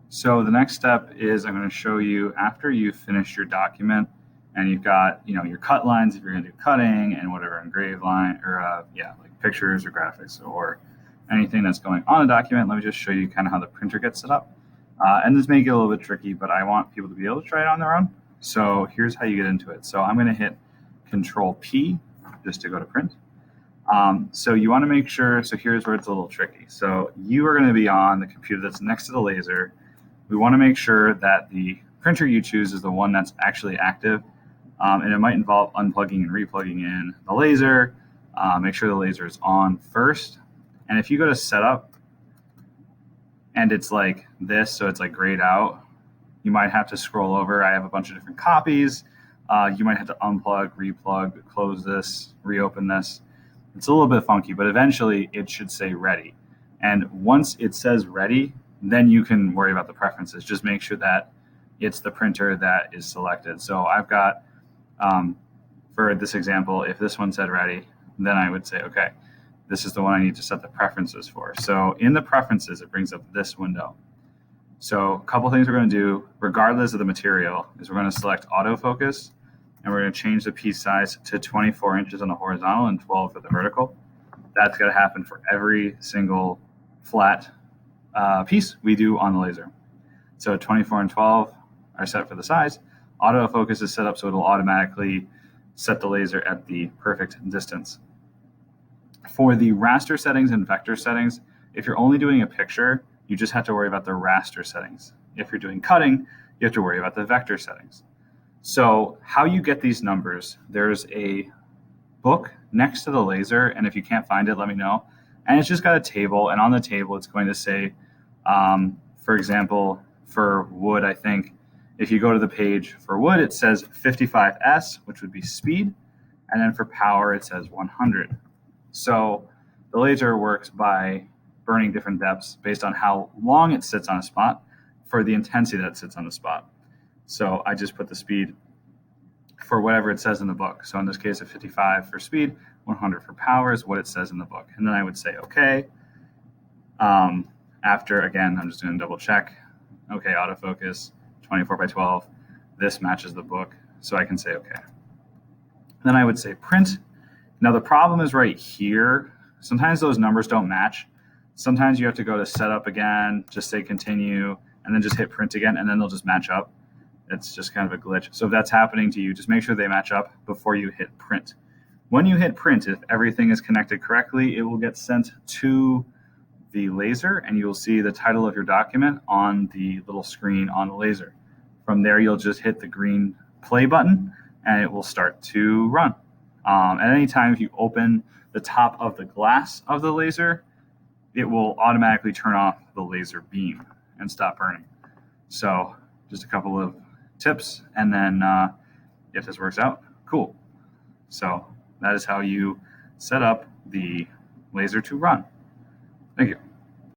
So the next step is I'm going to show you after you've finished your document and you've got, your cut lines if you're going to do cutting and whatever engraved line or like pictures or graphics or anything that's going on a document. Let me just show you kind of how the printer gets set up. And this may get a little bit tricky, but I want people to be able to try it on their own. So here's how you get into it. So I'm going to hit Control P just to go to print. So you want to make sure, so here's where it's a little tricky. So you are going to be on the computer that's next to the laser. We want to make sure that the printer you choose is the one that's actually active. And it might involve unplugging and replugging in the laser. Make sure the laser is on first. And if you go to setup and it's like this, so it's like grayed out, you might have to scroll over. I have a bunch of different copies. You might have to unplug, replug, close this, reopen this. It's a little bit funky, but eventually it should say ready. And once it says ready, then you can worry about the preferences. Just make sure that it's the printer that is selected. So I've got, for this example, if this one said ready, then I would say, okay, this is the one I need to set the preferences for. So in the preferences, it brings up this window. So a couple things we're going to do, regardless of the material, is we're going to select autofocus, and we're going to change the piece size to 24 inches on the horizontal and 12 for the vertical. That's going to happen for every single flat piece we do on the laser. So 24 and 12 are set for the size. Autofocus is set up so it'll automatically set the laser at the perfect distance. For the raster settings and vector settings, if you're only doing a picture, you just have to worry about the raster settings. If you're doing cutting, you have to worry about the vector settings. So how you get these numbers, there's a book next to the laser, and if you can't find it, let me know. And it's just got a table, and on the table it's going to say, for example, for wood, I think, if you go to the page for wood, it says 55S, which would be speed, and then for power, it says 100. So the laser works by burning different depths based on how long it sits on a spot for the intensity that sits on the spot. So I just put the speed for whatever it says in the book. So in this case, a 55 for speed, 100 for power is what it says in the book. And then I would say, okay. After, again, I'm just going to double check. Okay, autofocus, 24 by 12. This matches the book, so I can say okay. Then I would say print. Now the problem is right here. Sometimes those numbers don't match. Sometimes you have to go to setup again, just say continue, and then just hit print again, and then they'll just match up. It's just kind of a glitch. So if that's happening to you, just make sure they match up before you hit print. When you hit print, if everything is connected correctly, it will get sent to the laser, and you'll see the title of your document on the little screen on the laser. From there, you'll just hit the green play button, and it will start to run. At any time, if you open the top of the glass of the laser, it will automatically turn off the laser beam and stop burning. So just a couple of tips, and then if this works out, cool. So that is how you set up the laser to run. Thank you.